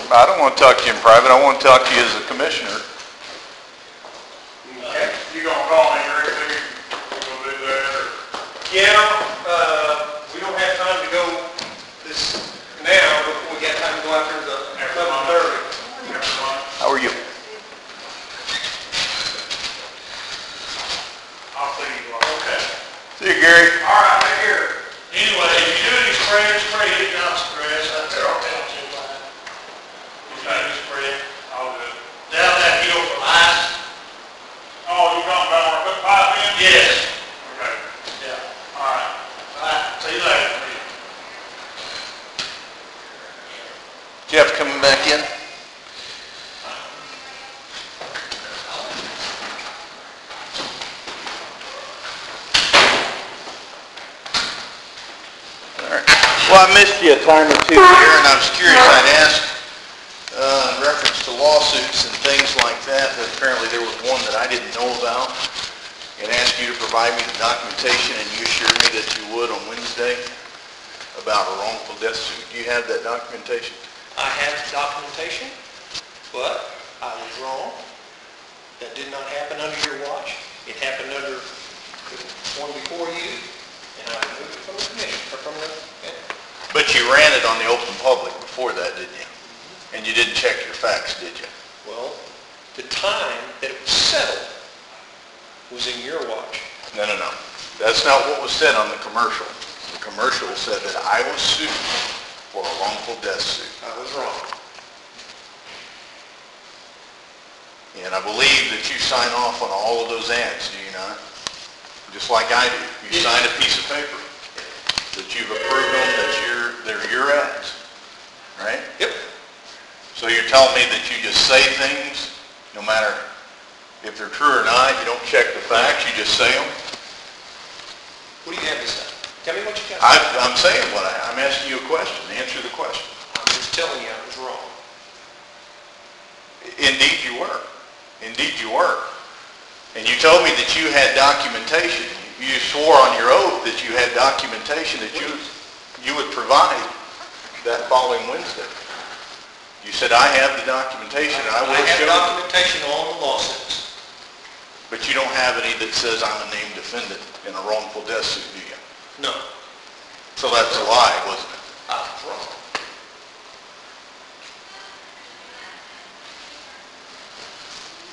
I don't want to talk to you in private. I want to talk to you as a commissioner. Okay. You gonna call me or anything? You gonna do that or? Yeah, we don't have time to go this now, but we got time to go after the 11:30. How are you? I'll see you. Okay. See you, Gary. All right, right here. Anyway, if you do any spreads, spray it Johnson grass. That's our township line. If you do any spread, I'll do it. Down that hill from ice. Oh, you talking about where I put pipe in? Yes. Okay. Yeah. All right. All right. See you later. Jeff coming back in? Well, I missed you a time or two here, and I was curious. I'd ask in reference to lawsuits and things like that, but apparently there was one that I didn't know about, and asked you to provide me the documentation, and you assured me that you would on Wednesday about a wrongful death suit. Do you have that documentation? I have documentation, but I was wrong. That did not happen under your watch. It happened under the one before you, and I removed it from the commission, or from the... But you ran it on the open public before that, didn't you? And you didn't check your facts, did you? Well, the time that it was settled was in your watch. No. That's not what was said on the commercial. The commercial said that I was sued for a wrongful death suit. I was wrong. And I believe that you sign off on all of those ads, do you not? Just like I do. You sign a piece of paper that you've approved them, that they're your ads, right? Yep. So you're telling me that you just say things, no matter if they're true or not, you don't check the facts, you just say them? What do you have to say? Tell me what you got to say. I'm saying what I'm asking you a question. Answer the question. I'm just telling you I was wrong. Indeed you were. Indeed you were. And you told me that you had documentation. You swore on your oath that you had documentation that you would provide that following Wednesday. You said, I have the documentation. I will show you. I have documentation on the lawsuits. But you don't have any that says I'm a named defendant in a wrongful death suit, do you? No. So that's a lie, wasn't it? I was wrong.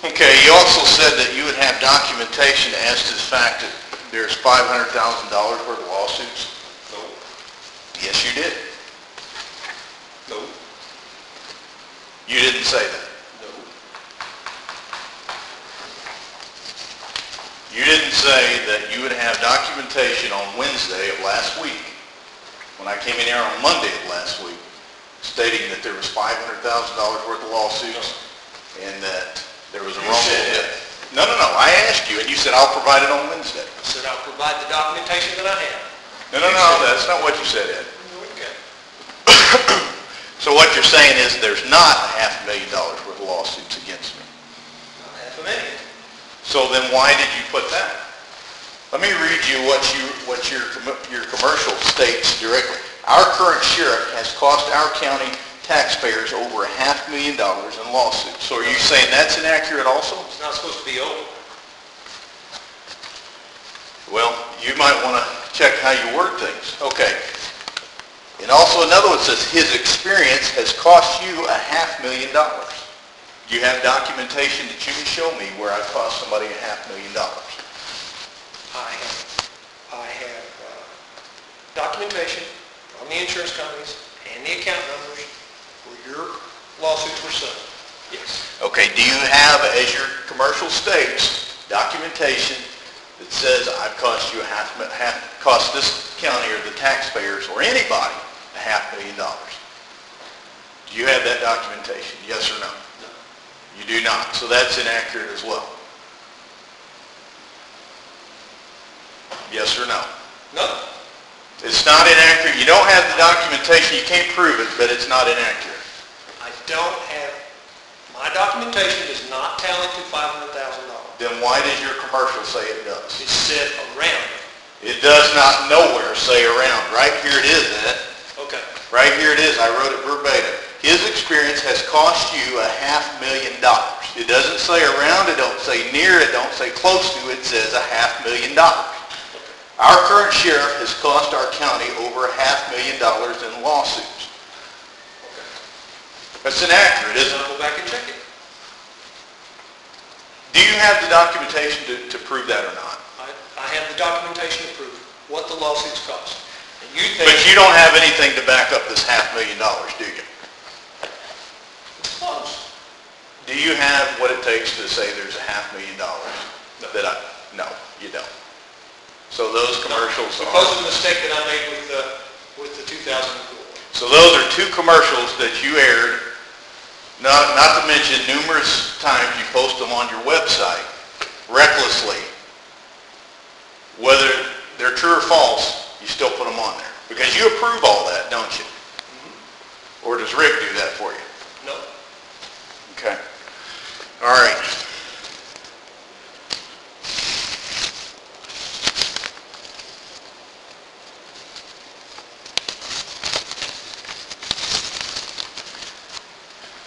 Okay, you also said that you would have documentation as to the fact that there's $500,000 worth of lawsuits. No. Yes, you did. No. You didn't say that. No. You didn't say that you would have documentation on Wednesday of last week, when I came in here on Monday of last week, stating that there was $500,000 worth of lawsuits and that there was a wrongful death. No. I asked you, and you said, I'll provide it on Wednesday. I said I'll provide the documentation that I have. No, that's not what you said, Ed. Okay. So what you're saying is there's not $500,000 worth of lawsuits against me. Not $500,000. So then why did you put that? Let me read you what your commercial states directly. Our current sheriff has cost our county taxpayers over $500,000 in lawsuits. So are you saying that's inaccurate also? It's not supposed to be over. Well, you might want to check how you word things. Okay. And also another one says his experience has cost you $500,000. Do you have documentation that you can show me where I've cost somebody $500,000? I have documentation from the insurance companies and the account numbers where your lawsuits were settled. Yes. Okay, do you have, as your commercial states, documentation that says I've cost you cost this county or the taxpayers or anybody $500,000? Do you have that documentation? Yes or no? No. You do not. So that's inaccurate as well. Yes or no? No. It's not inaccurate. You don't have the documentation. You can't prove it, but it's not inaccurate. I don't have, my documentation does not tally to $500,000. Then why does your commercial say it does? It said around. It does not nowhere say around. Right here it is, Ed. Okay. Right here it is. I wrote it verbatim. his experience has cost you $500,000. It doesn't say around, it don't say near, it don't say close to, it says $500,000. Our current sheriff has cost our county over $500,000 in lawsuits. That's inaccurate, isn't it? I'll go back and check it. Do you have the documentation to prove that or not? I have the documentation to prove what the lawsuits cost. And you think... But you don't have anything to back up this $500,000, do you? It's close. Do you have what it takes to say there's $500,000? No, you don't. So those commercials are... Because of the mistake that I made with the 2004. So those are two commercials that you aired, not to mention numerous times you post them on your website, recklessly. Whether they're true or false, you still put them on there. Because you approve all that, don't you? Mm-hmm. Or does Rick do that for you? No. Okay. All right.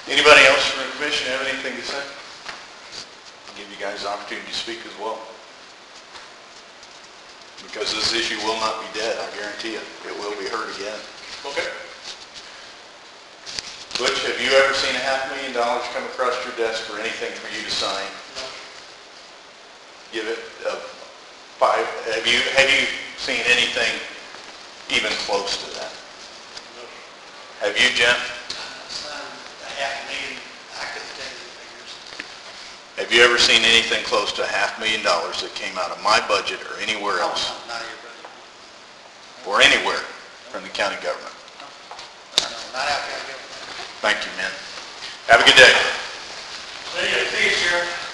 Anybody else from the commission have anything to say? I'll give you guys the opportunity to speak as well. Because this issue will not be dead, I guarantee you. It will be heard again. Okay. Butch, have you ever seen $500,000 come across your desk for anything for you to sign? No. Give it a 5. Have you seen anything even close to that? No. Have you, Jen? $500,000, I couldn't tell you the figures. Have you ever seen anything close to $500,000 that came out of my budget or anywhere else? No, not your budget. Or anywhere from the county government? No, not out there. Thank you, man. Have a good day. See you, Sheriff.